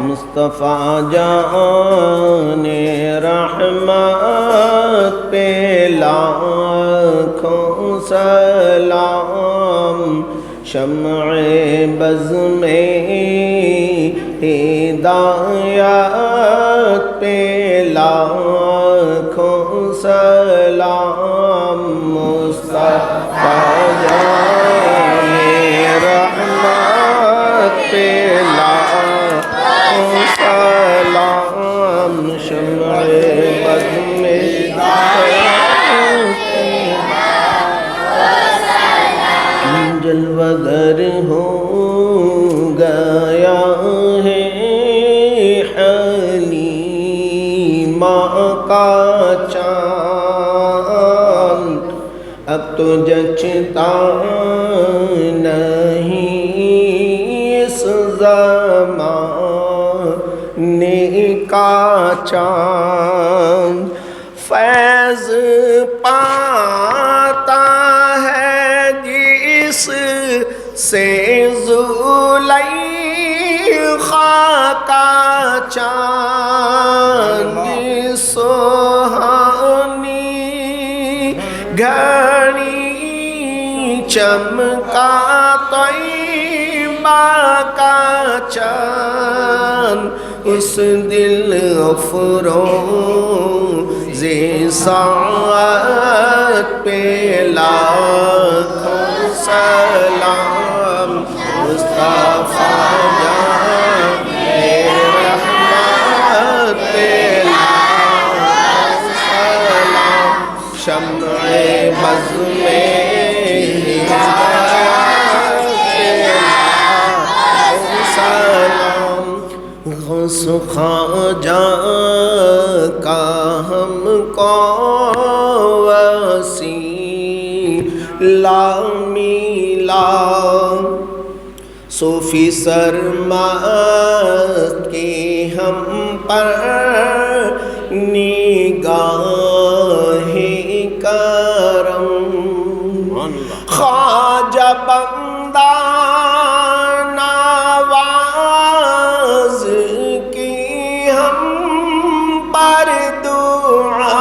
मुस्तफ़ा जान रहमत पे लाखों सलाम, शम्अ बज़ में हिदायत पे लाखों सलाम, मुस्तफ़ा जान रहमत पे लाखों सलाम, शम्अ बज़ में जलवागर हो गया है हलीमा का चाँद, अब तो जचता नहीं इस ज़माने का चाँद, फैज़ पाता है जिस से ज़ुलैखा का चाँद, सुहानी घड़ी चमका तैयबा का चाँद, उस दिल अफरोज़े साअत पे लाखों सलाम, मुस्तफ़ा जान रहमत पे लाखों सलाम, शम्अ बज़ में हिदायत पे लाखों सलाम, गौस ख्वाजा का हमको वसीला मिला, सूफी सरमस्त की हम पर निगाहे करम, ख्वाजा बंदा नवाज़ की हम पर दुआ,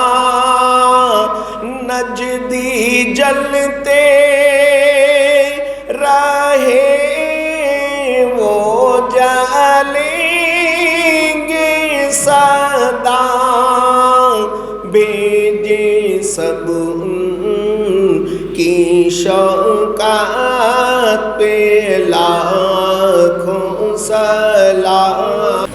नजदी जलते रहे वो जलेंगे सदा, भेजे सब की शौक़त पे लाखों सलाम।